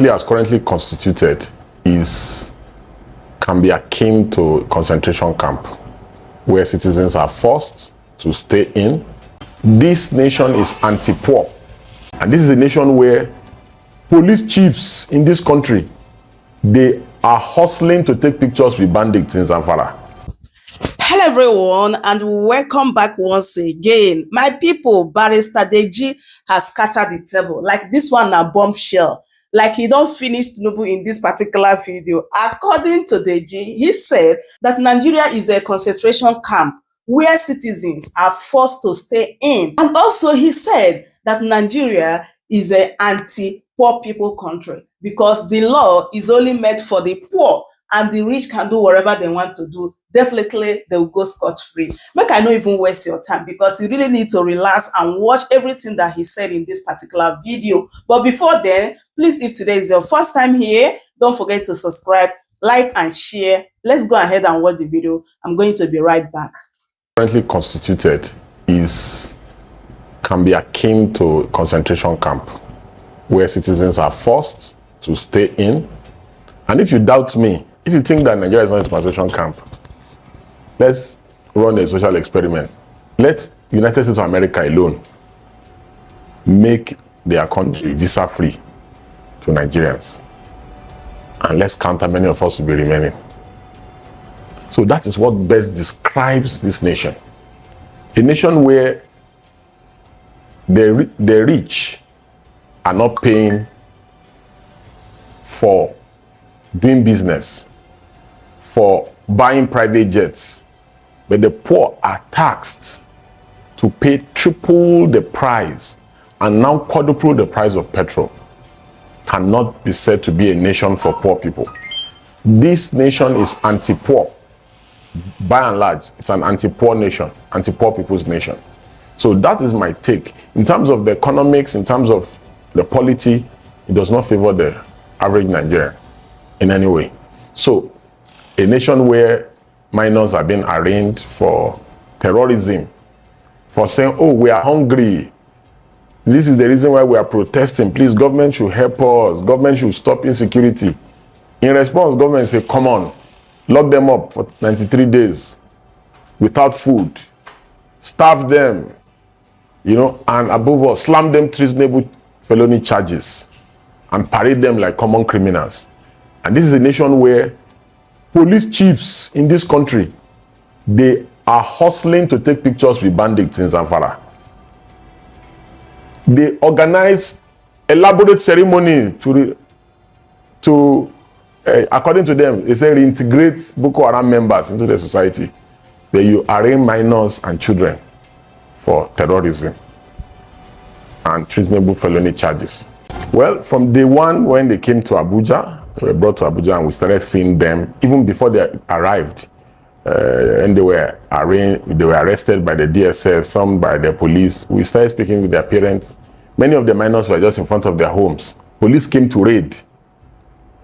As currently constituted can be akin to a concentration camp where citizens are forced to stay in. This nation is anti-poor, and this is a nation where police chiefs in this country, they are hustling to take pictures with bandits in Zamfara. Hello everyone, and welcome back once again. My people, Barrister Deji has scattered the table. Like this one, a bombshell. Like he don't finish Tinubu in this particular video. According to Deji, he said that Nigeria is a concentration camp where citizens are forced to stay in. And also he said that Nigeria is an anti-poor people country because the law is only meant for the poor and the rich can do whatever they want to do. Definitely they will go scot-free. Make I not even waste your time because you really need to relax and watch everything that he said in this particular video. But before then, please, if today is your first time here, don't forget to subscribe, like and share. Let's go ahead and watch the video. I'm going to be right back. Currently constituted can be akin to a concentration camp where citizens are forced to stay in. And if you doubt me, if you think that Nigeria is not a concentration camp, let's run a social experiment. Let United States of America alone make their country visa-free to Nigerians. And let's count how many of us will be remaining. So that is what best describes this nation. A nation where the rich are not paying for doing business, for buying private jets, but the poor are taxed to pay triple the price and now quadruple the price of petrol. Cannot be said to be a nation for poor people. This nation is anti-poor. By and large, it's an anti-poor nation, anti-poor people's nation. So that is my take. In terms of the economics, in terms of the polity, it does not favor the average Nigerian in any way. So a nation where minors are being arraigned for terrorism, for saying, oh, we are hungry. This is the reason why we are protesting. Please, government should help us. Government should stop insecurity. In response, government say, come on, lock them up for 93 days without food, starve them, and above all, slam them treasonable felony charges and parade them like common criminals. And this is a nation where police chiefs in this country, they are hustling to take pictures with bandits in Zamfara. They organize elaborate ceremony to according to them, they say reintegrate Boko Haram members into the society. Then you arraign minors and children for terrorism and treasonable felony charges. Well, from day one when they came to Abuja, they were brought to Abuja and we started seeing them even before they arrived. And they were arrested by the DSS, some by the police. We started speaking with their parents. Many of the minors were just in front of their homes. Police came to raid.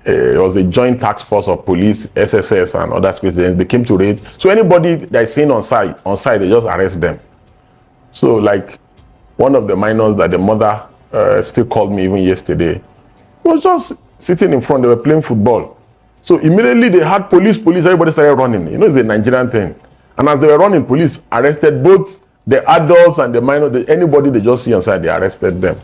It was a joint task force of police, SSS, and other security. They came to raid. So anybody that is seen on site, they just arrest them. So like one of the minors that the mother still called me even yesterday, was just sitting in front. They were playing football. So immediately they had police, everybody started running. It's a Nigerian thing. And as they were running, police arrested both the adults and the minors. Anybody they just see on site, they arrested them.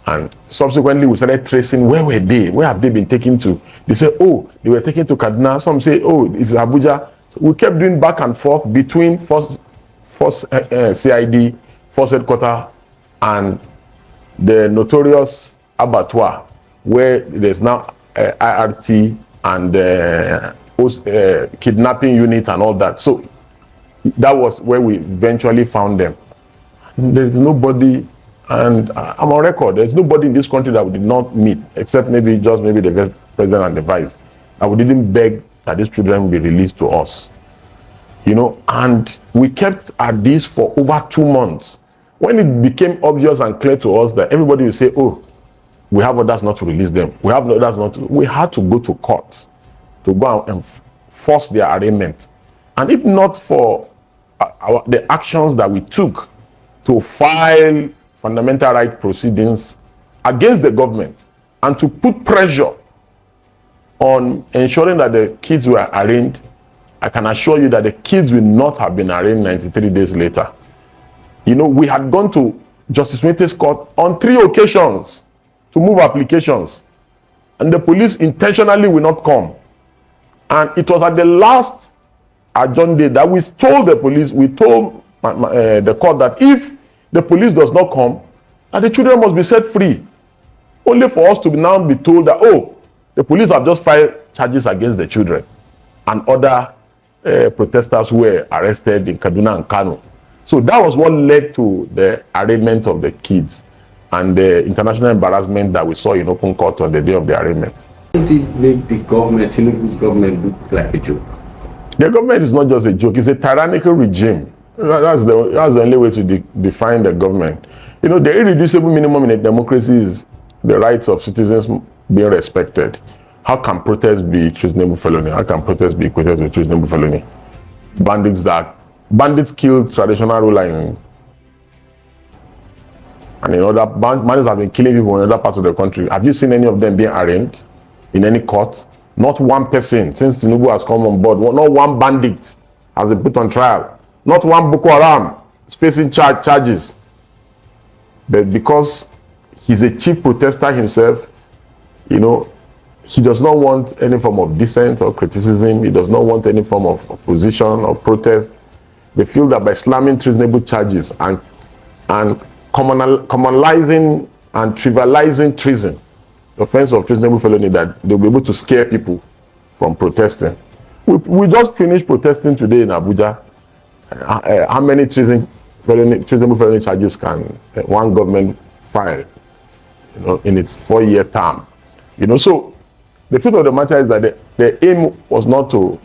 And subsequently, we started tracing where were they? Where have they been taken to? They say, oh, they were taken to Kaduna. Some say, oh, it's Abuja. So we kept doing back and forth between force CID, force headquarters, and the notorious abattoir, where there's now IRT and kidnapping unit and all that. So that was where we eventually found them. There is nobody. And I'm on record, there's nobody in this country that we did not meet, except maybe the president and the vice. And we didn't beg that these children be released to us. And we kept at this for over 2 months. When it became obvious and clear to us that everybody will say, oh, we have orders not to release them. We have orders not to. We had to go to court to go and force their arraignment. And if not for the actions that we took to file fundamental right proceedings against the government, and to put pressure on ensuring that the kids were arraigned, I can assure you that the kids will not have been arraigned 93 days later. You know, we had gone to Justice Winte's court on 3 occasions to move applications, and the police intentionally will not come. And it was at the last adjourned day that we told the police, we told the court that if the police does not come, that the children must be set free. Only for us to now be told that, oh, the police have just filed charges against the children and other protesters who were arrested in Kaduna and Kano. So that was what led to the arraignment of the kids and the international embarrassment that we saw in open court on the day of the arraignment. Did it make the government, Tinubu's government, look like a joke? The government is not just a joke, it's a tyrannical regime. That's the only way to define the government. You know, the irreducible minimum in a democracy is the rights of citizens being respected. How can protest be treasonable felony? How can protest be equated with treasonable felony? Bandits killed traditional ruler and in other bandits have been killing people in other parts of the country. Have you seen any of them being arraigned in any court? Not one person since Tinubu has come on board. Not one bandit has been put on trial. Not one Boko Haram is facing charges. But because he's a chief protester himself, you know, he does not want any form of dissent or criticism. He does not want any form of opposition or protest. They feel that by slamming treasonable charges and commonalizing and trivializing treason, the offense of treasonable felony, that they'll be able to scare people from protesting. We just finished protesting today in Abuja. How many treasonable felony charges can one government file, you know, in its 4-year term? You know, so the truth of the matter is that the aim was not to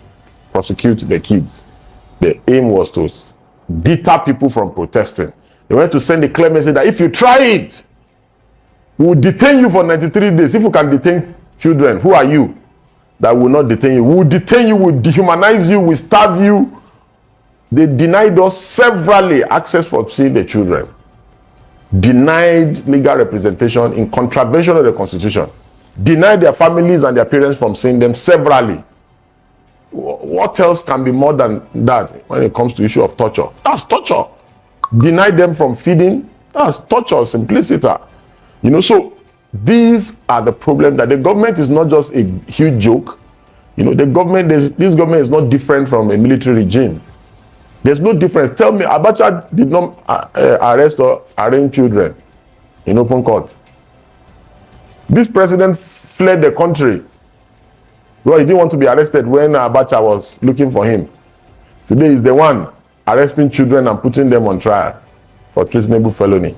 prosecute the kids. The aim was to deter people from protesting. They wanted to send a clear message that if you try it, we will detain you for 93 days. If you can detain children, who are you that will not detain you? We will detain you, we will dehumanize you, we will starve you. They denied us severally access for seeing the children. Denied legal representation in contravention of the Constitution. Denied their families and their parents from seeing them severally. What else can be more than that when it comes to the issue of torture? That's torture. Deny them from feeding, that's torture, simplicity. You know, so these are the problems that the government is not just a huge joke. You know, this government is not different from a military regime. There's no difference. Tell me, Abacha did not arrest or arraign children in open court. This president fled the country. Well, he didn't want to be arrested when Abacha was looking for him. Today he's the one arresting children and putting them on trial for treasonable felony,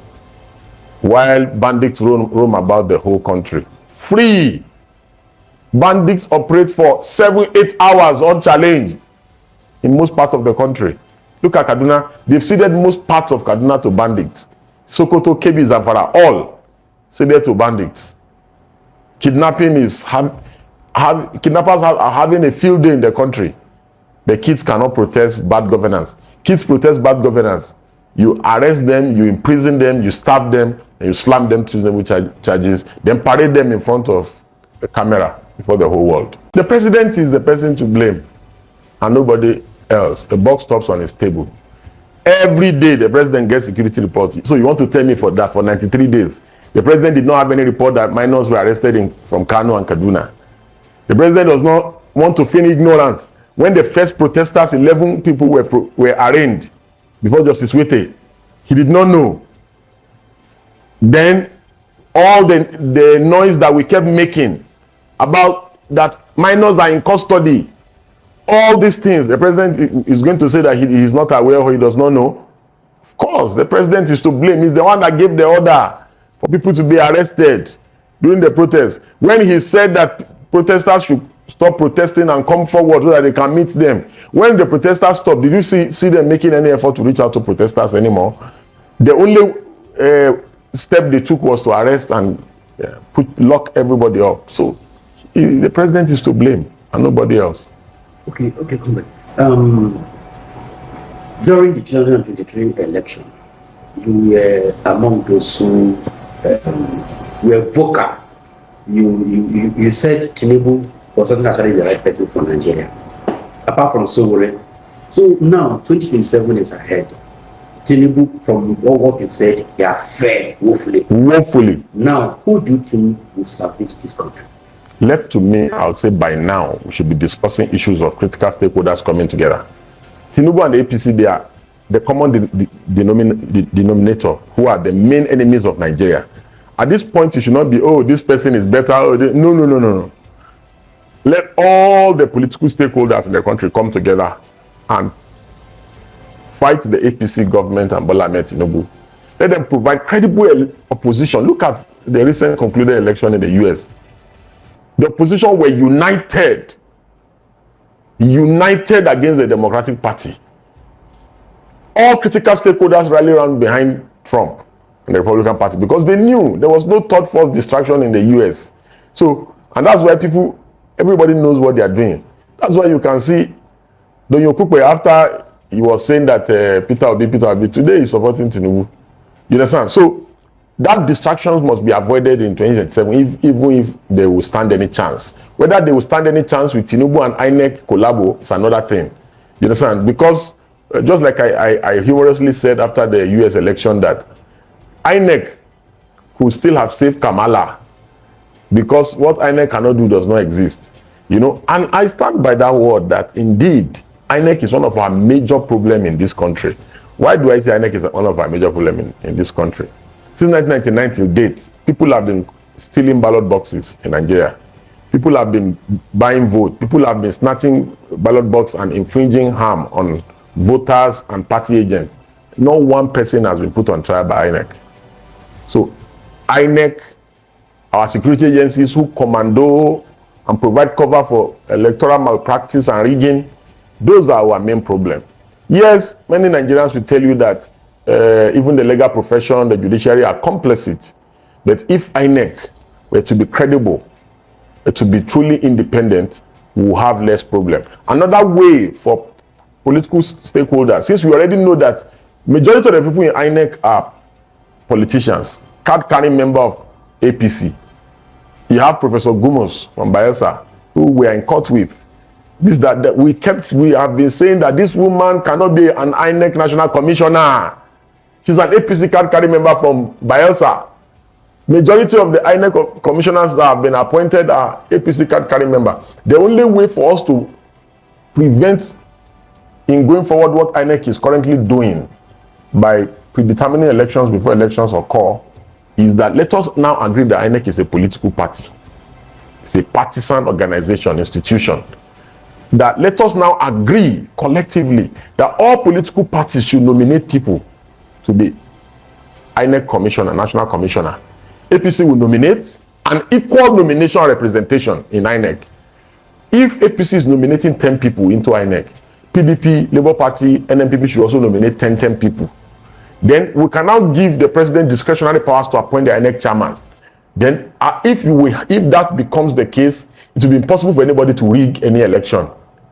while bandits roam about the whole country. Free. Bandits operate for 7-8 hours unchallenged in most parts of the country. Look at Kaduna. They've ceded most parts of Kaduna to bandits. Sokoto, Kebbi, Zamfara, all ceded to bandits. Kidnapping is kidnappers are having a field day in the country. The kids cannot protest bad governance. Kids protest bad governance. You arrest them, you imprison them, you stab them, and you slam them to them with charges, then parade them in front of the camera before the whole world. The president is the person to blame and nobody else. The buck stops on his table. Every day the president gets security reports. So you want to tell me for 93 days, the president did not have any report that minors were arrested from Kano and Kaduna. The president does not want to feign ignorance. When the first protesters, 11 people were arraigned before Justice Wete, he did not know. Then all the noise that we kept making about that minors are in custody, all these things, the president is going to say that he is not aware or he does not know. Of course, the president is to blame. He's the one that gave the order for people to be arrested during the protest. When he said that protesters should stop protesting and come forward so that they can meet them. When the protesters stopped, did you see them making any effort to reach out to protesters anymore? The only step they took was to arrest and lock everybody up. So the president is to blame and nobody else. Okay, come back. During the 2023 election, you were among those who were vocal you said Tinubu was not actually the right person for Nigeria, apart from Sowore. So now 2027 is ahead. Tinubu, from what you've said, he has failed woefully. Woefully. Now, who do you think will submit this country? Left to me, I would say by now we should be discussing issues of critical stakeholders coming together. Tinubu and the APC, they are the common denominator, who are the main enemies of Nigeria. At this point, you should not be, oh, this person is better. Oh, no. Let all the political stakeholders in the country come together and fight the APC government and Bola Ahmed Tinubu. Let them provide credible opposition. Look at the recent concluded election in the US. The opposition were united against the Democratic Party. All critical stakeholders rallied around behind Trump and the Republican Party because they knew there was no third force distraction in the US. So, and that's why everybody knows what they are doing. That's why you can see Donyo Kukwe, after he was saying that Peter Obi, today he's supporting Tinubu. You understand? So, that distractions must be avoided in 2027, even if they will stand any chance. Whether they will stand any chance with Tinubu and INEC collabo is another thing. You understand? Because just like I humorously said after the US election that INEC could still have saved Kamala because what INEC cannot do does not exist. You know, and I stand by that word that indeed INEC is one of our major problems in this country. Why do I say INEC is one of our major problems in this country? Since 1999 till date, people have been stealing ballot boxes in Nigeria. People have been buying votes. People have been snatching ballot boxes and infringing harm on voters and party agents. Not one person has been put on trial by INEC. So INEC, our security agencies who commando and provide cover for electoral malpractice and rigging, those are our main problem. Yes, many Nigerians will tell you that even the legal profession, the judiciary are complicit. But if INEC were to be credible, to be truly independent, we will have less problem. Another way for political stakeholders, since we already know that majority of the people in INEC are politicians, card-carrying member of APC. You have Professor Gumos from Bayelsa, who we are in court with. We have been saying that this woman cannot be an INEC national commissioner. She's an APC card-carrying member from Bayelsa. Majority of the INEC commissioners that have been appointed are APC card-carrying members. The only way for us to prevent in going forward what INEC is currently doing by predetermining elections before elections occur is that let us now agree that INEC is a political party. It's a partisan organization, institution. That let us now agree collectively that all political parties should nominate people to be INEC commissioner, national commissioner. APC will nominate an equal nomination representation in INEC. If APC is nominating 10 people into INEC, PDP, Labour Party, NNPP should also nominate 10 people. Then we can now give the president discretionary powers to appoint the INEC chairman. Then if that becomes the case, it will be impossible for anybody to rig any election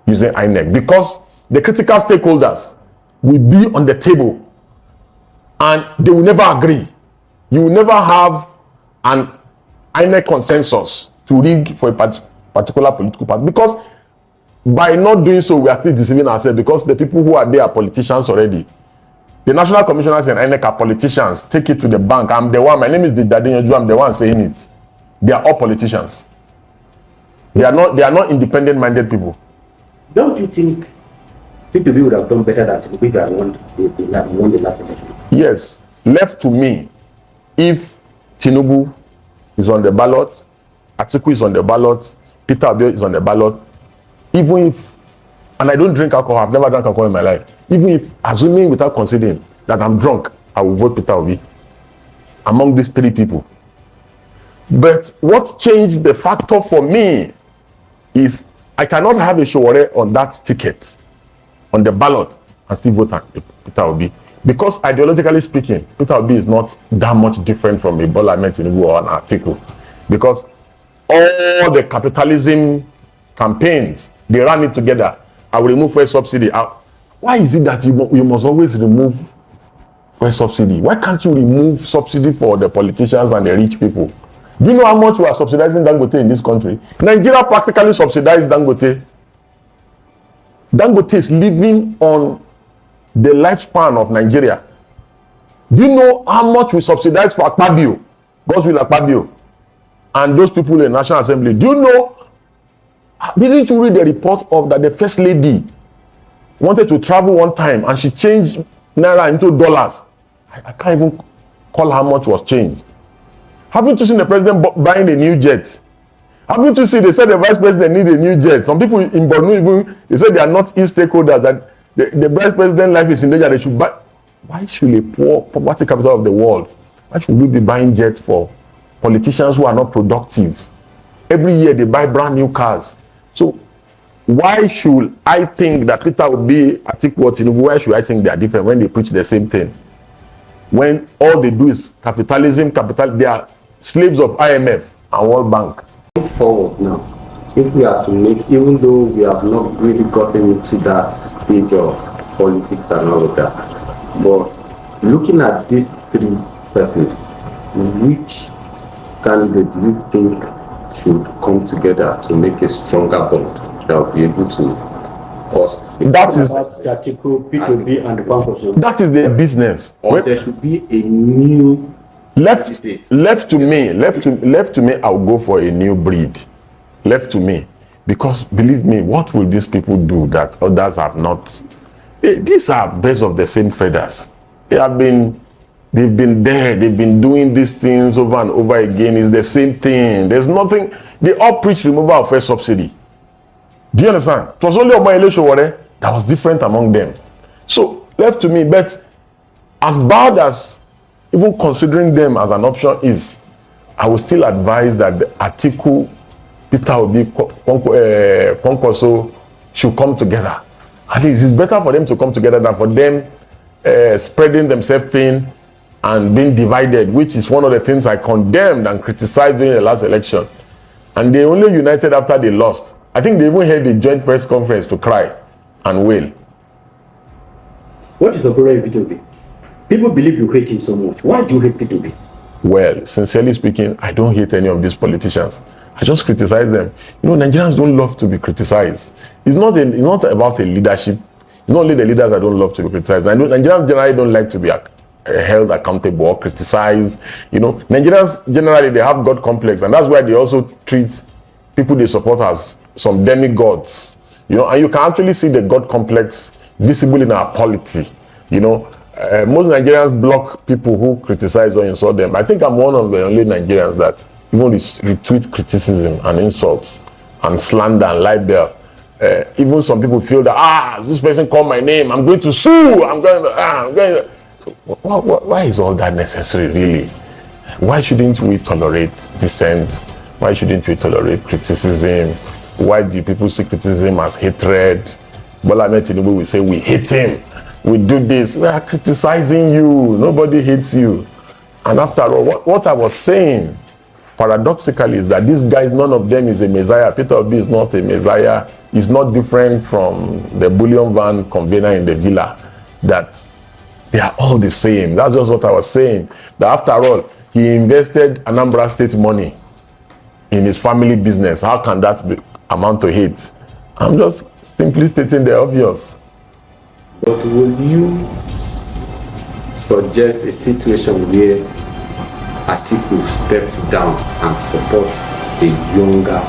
using INEC because the critical stakeholders will be on the table and they will never agree. You will never have an INEC consensus to rig for a particular political party because by not doing so, we are still deceiving ourselves because the people who are there are politicians already. The national commissioners and INEC are politicians. Take it to the bank. I'm the one. My name is Dadinyoju. I'm the one saying it. They are all politicians. They are not independent-minded people. Don't you think PPB would have done better than Tinubu had won the last election? Yes. Left to me, if Tinubu is on the ballot, Atiku is on the ballot, Peter Obi is on the ballot, even if, and I don't drink alcohol, I've never drank alcohol in my life, even if, assuming without considering that I'm drunk, I will vote Peter Obi among these three people. But what changed the factor for me is I cannot have a Sowore on that ticket, on the ballot, and still vote Peter Obi. Because ideologically speaking, Peter Obi is not that much different from a Bola Ahmed Tinubu or an Atiku. Because all the capitalism campaigns, they ran it together. I will remove fuel subsidy. Why is it that you must always remove fuel subsidy? Why can't you remove subsidy for the politicians and the rich people? Do you know how much we are subsidizing Dangote in this country? Nigeria practically subsidized Dangote. Dangote is living on the lifespan of Nigeria. Do you know how much we subsidize for Akpabio, Godswill Akpabio, and those people in National Assembly? Do you know? Didn't you read the report of that the First Lady wanted to travel one time and she changed naira into dollars? I can't even call how much was changed. Haven't you seen the president buying a new jet? Haven't you seen they said the vice president need a new jet? Some people in Borno even, they said they are not in stakeholders, that the vice president life is in danger. They should buy. Why should a poor poverty capital of the world, why should we be buying jets for politicians who are not productive? Every year they buy brand new cars. So why should I think that Peter Obi, Atiku or Tinubu, why should I think they are different when they preach the same thing? When all they do is capitalism, they are slaves of IMF and World Bank. Forward now, if we are to make, even though we have not really gotten into that stage of politics and all of that, but looking at these three persons, which candidate do you think should come together to make a stronger bond that will be able to host? That is their business. Or there should be a new left to me, I'll go for a new breed. Left to me, because believe me, what will these people do that others have not? These are birds of the same feathers. They've been there, they've been doing these things over and over again. It's the same thing. There's nothing. They all preach removal of first subsidy. Do you understand? It was only Omo Eleshowore that was different among them. So left to me, but as bad as even considering them as an option is, I will still advise that the Atiku, Peter Obi, Kwankwaso should come together. At least it's better for them to come together than for them spreading themselves thin and being divided, which is one of the things I condemned and criticized during the last election. And they only united after they lost. I think they even held a joint press conference to cry and wail. What is the problem with P2B? People believe you hate him so much. Why do you hate P2B? Well, sincerely speaking, I don't hate any of these politicians. I just criticize them. You know, Nigerians don't love to be criticized. It's not about a leadership. It's not only the leaders that don't love to be criticized. Nigerians generally don't like to be held accountable or criticized. You know, Nigerians generally, they have God complex, and that's why they also treat people they support as some demigods. You know, and you can actually see the God complex visible in our polity. You know, most Nigerians block people who criticize or insult them. I think I'm one of the only Nigerians that even retweet criticism and insults and slander and libel. Even some people feel that, this person called my name, I'm going to sue, Why is all that necessary, really? Why shouldn't we tolerate dissent? Why shouldn't we tolerate criticism? Why do people see criticism as hatred? Bola Ahmed Tinubu will say, we hate him, we do this. We are criticizing you, nobody hates you. And after all, what I was saying, paradoxically, is that these guys, none of them is a messiah. Peter Obi is not a messiah. He's not different from the bullion van convener in the villa. That they are all the same. That's just what I was saying. That after all, he invested Anambra State money in his family business. How can that amount to hate? I'm just simply stating the obvious. But will you suggest a situation where Atiku steps down and supports a younger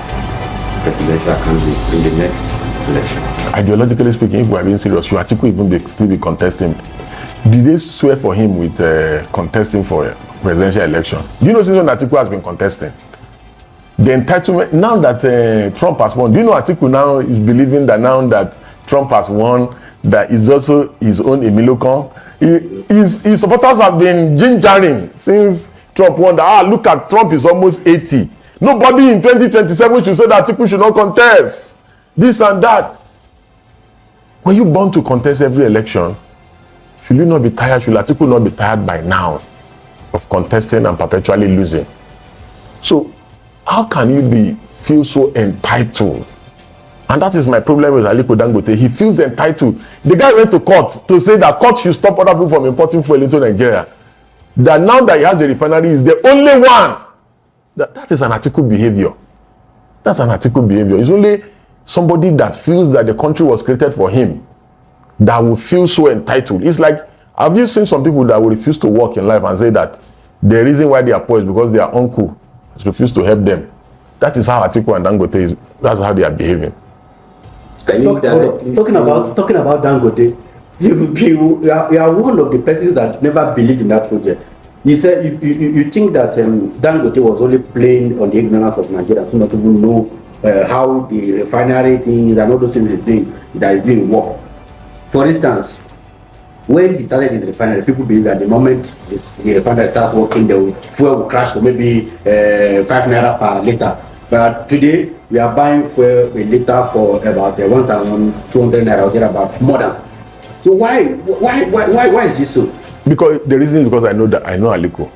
presidential candidate in the next election? Ideologically speaking, if we are being serious, should Atiku even still be contesting? Did they swear for him with contesting for a presidential election? Do you know since when Atiku has been contesting? The entitlement, now that Trump has won, do you know Atiku now is believing that now that Trump has won, that is also his own Emilokon? His supporters have been gingering since Trump won that, look at Trump is almost 80. Nobody in 2027 should say that Atiku should not contest. This and that. Were you born to contest every election? Should you not be tired? Should Atiku not be tired by now of contesting and perpetually losing? So, how can you feel so entitled? And that is my problem with Aliko Dangote. He feels entitled. The guy went to court to say that court should stop other people from importing fuel into Nigeria. That now that he has a refinery, is the only one That is an article behavior. That's an article behavior. It's only somebody that feels that the country was created for him that will feel so entitled. It's like, have you seen some people that will refuse to work in life and say that the reason why they are poor is because their uncle has refused to help them? That is how Atiku and Dangote is. That's how they are behaving. Talking about Dangote, you are one of the persons that never believed in that project. You said you think that Dangote was only playing on the ignorance of Nigeria, so not even know how the refinery things and all those things that is being worked. For instance, when he started his refinery, people believe that the moment the refinery starts working, the fuel will crash to maybe 5 naira per liter. But today we are buying fuel a liter for about 1,200 naira, or about more than. So why is this so? Because the reason is because I know Aliko.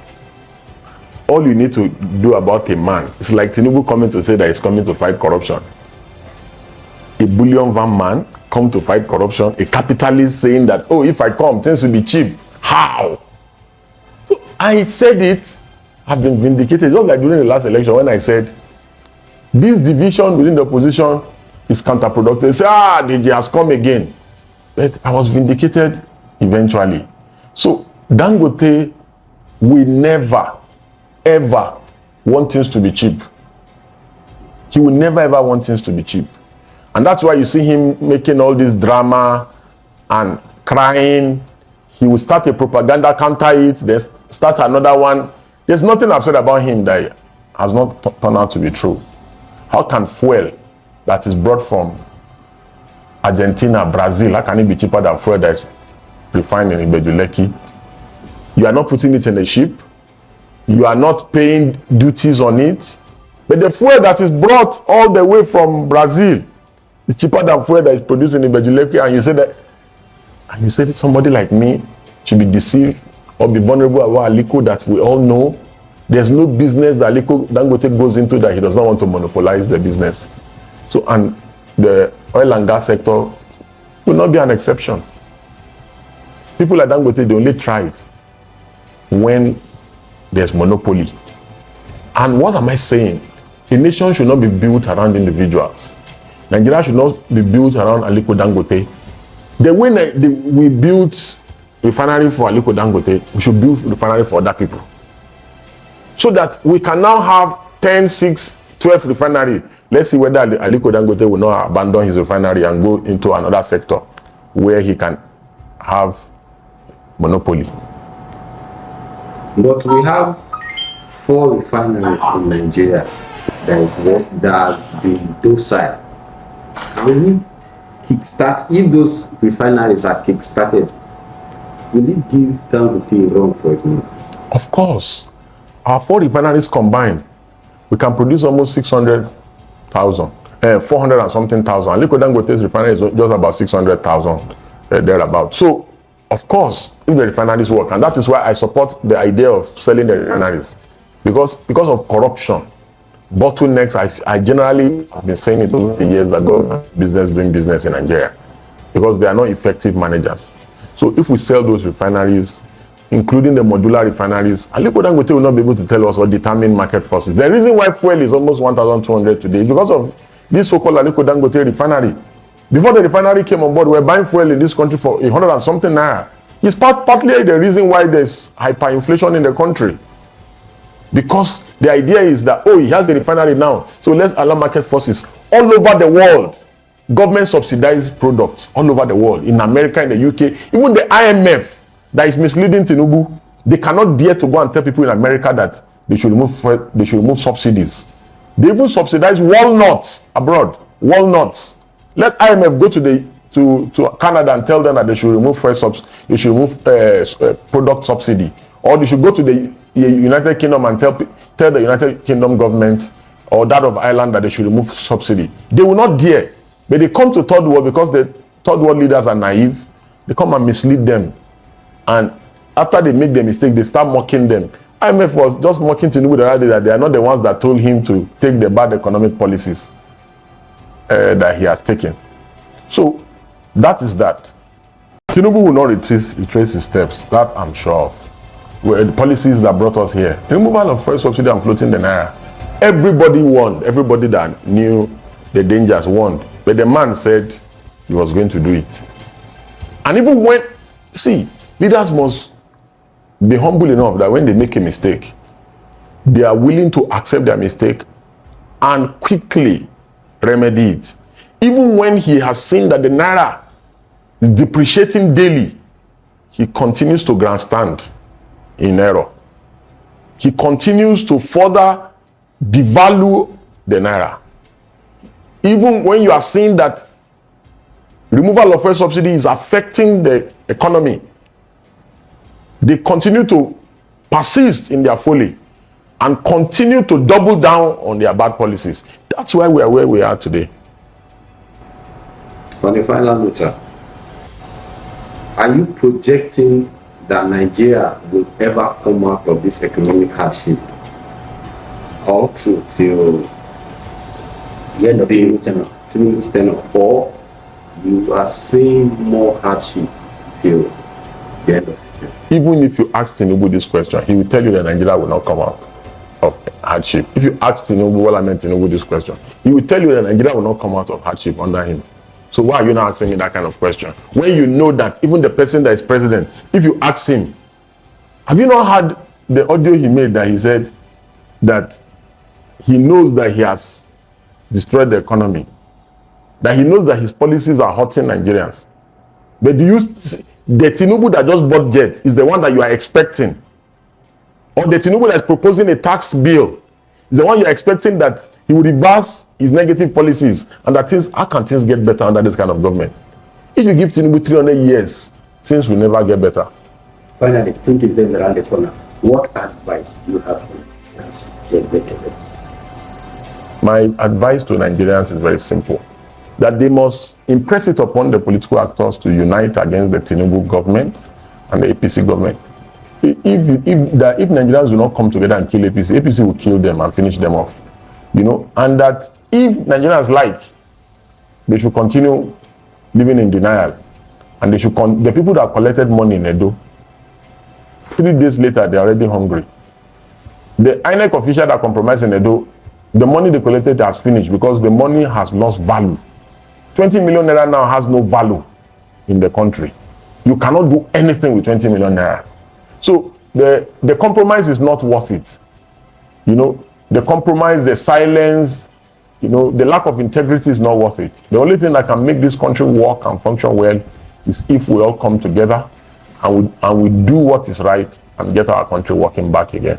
All you need to do about a man, it's like Tinubu coming to say that he's coming to fight corruption. A bullion van man come to fight corruption. A capitalist saying that, oh, if I come, things will be cheap. How? So I said it. I've been vindicated. Just like during the last election when I said, this division within the opposition is counterproductive. They say, Deji has come again. But I was vindicated eventually. So Dangote will never, ever want things to be cheap. He will never, ever want things to be cheap. And that's why you see him making all this drama and crying. He will start a propaganda, counter it, then start another one. There's nothing I've said about him that has not turned out to be true. How can fuel that is brought from Argentina, Brazil, how can it be cheaper than fuel that is refined in Ibejuleki? You are not putting it in a ship. You are not paying duties on it. But the fuel that is brought all the way from Brazil is cheaper than fuel that is produced in Ibejuleki, and you say that somebody like me should be deceived or be vulnerable about Aliko that we all know. There's no business that Aliko Dangote goes into that he does not want to monopolize the business. So, and the oil and gas sector will not be an exception. People like Dangote, they only thrive when there's monopoly. And what am I saying? A nation should not be built around individuals. Nigeria should not be built around Aliko Dangote. The way we built refinery for Aliko Dangote, we should build refinery for other people. So that we can now have 10, 6, 12 refinery. Let's see whether Aliko Dangote will not abandon his refinery and go into another sector where he can have monopoly. But we have 4 refineries in Nigeria that has been docile. Can we kickstart, if those refineries are kickstarted, will it give Dangote a run for his money? Of course. Our 4 refineries combined, we can produce almost 600,000, 400 and something thousand. Aliko Dangote's refinery is just about 600,000, thereabout. So, of course, if the refineries work, and that is why I support the idea of selling the refineries, because of corruption, bottlenecks. I generally have been saying it over the years that government business doing business in Nigeria, because they are not effective managers. So, if we sell those refineries, including the modular refineries, Aliko Dangote will not be able to tell us or determine market forces. The reason why fuel is almost 1,200 today is because of this so-called Aliko Dangote refinery. Before the refinery came on board, we were buying fuel in this country for 100 and something naira. It's partly the reason why there's hyperinflation in the country. Because the idea is that, oh, he has a refinery now, so let's allow market forces all over the world. Government subsidized products all over the world, in America, in the UK, even the IMF that is misleading Tinubu. They cannot dare to go and tell people in America that they should remove subsidies. They even subsidize walnuts abroad. Walnuts. Let IMF go to Canada and tell them that they should remove product subsidy, or they should go to the United Kingdom and tell the United Kingdom government or that of Ireland that they should remove subsidy. They will not dare, but they come to third world because the third world leaders are naive. They come and mislead them, and after they make the mistake, they start mocking them. IMF was just mocking Tinubu the other day that they are not the ones that told him to take the bad economic policies that he has taken. So that is that. Tinubu will not retrace his steps. That I'm sure of. The policies that brought us here, removal of fuel subsidy and floating the naira, Everybody warned. Everybody that knew the dangers warned. But the man said he was going to do it. And even when, see, leaders must be humble enough that when they make a mistake, they are willing to accept their mistake and quickly remedy it. Even when he has seen that the naira is depreciating daily, he continues to grandstand in error. He continues to further devalue the naira. Even when you are seeing that removal of fuel subsidy is affecting the economy, they continue to persist in their folly and continue to double down on their bad policies. That's why we are where we are today. On the final note, are you projecting that Nigeria will ever come out of this economic hardship all through till the end of Tinubu's tenure, or you are seeing more hardship till the end of this tenure? Even if you ask Tinubu this question, he will tell you that Nigeria will not come out of hardship. If you ask Tinubu, well, I meant Tinubu this question, he will tell you that Nigeria will not come out of hardship under him. So why are you not asking me that kind of question? When you know that even the person that is president, if you ask him, have you not heard the audio he made that he said that he knows that he has destroyed the economy, that he knows that his policies are hurting Nigerians? But do you see, the Tinubu that just bought jet is the one that you are expecting? Or the Tinubu that is proposing a tax bill is the one you are expecting that he will reverse his negative policies and that things, how can things get better under this kind of government? If you give Tinubu 300 years, things will never get better. Finally, 20 around the corner. What advice do you have for us? My advice to Nigerians is very simple. That they must impress it upon the political actors to unite against the Tinubu government and the APC government. If Nigerians will not come together and kill APC will kill them and finish them off. You know, and that if Nigerians like, they should continue living in denial. And they should the people that collected money in Edo, 3 days later, they're already hungry. The INEC official that compromised in Edo, the money they collected has finished because the money has lost value. 20 million naira now has no value in the country. You cannot do anything with 20 million naira. So the compromise is not worth it. You know, the compromise, the silence, you know, the lack of integrity is not worth it. The only thing that can make this country work and function well is if we all come together and we do what is right and get our country working back again.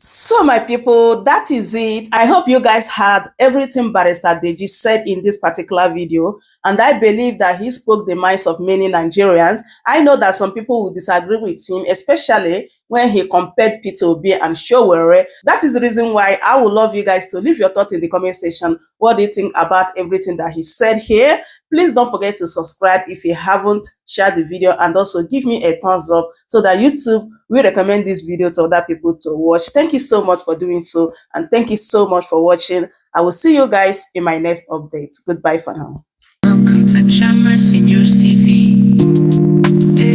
So my people, that is it. I hope you guys heard everything Barrister Deji said in this particular video, and I believe that he spoke the minds of many Nigerians. I know that some people will disagree with him, especially when he compared Peter Obi and Showore. That is the reason why I would love you guys to leave your thoughts in the comment section. What do you think about everything that he said here? Please don't forget to subscribe if you haven't, share the video, and also give me a thumbs up so that YouTube will recommend this video to other people to watch. Thank you so much for doing so, and thank you so much for watching. I will see you guys in my next update. Goodbye for now. Welcome to Chammercy News TV.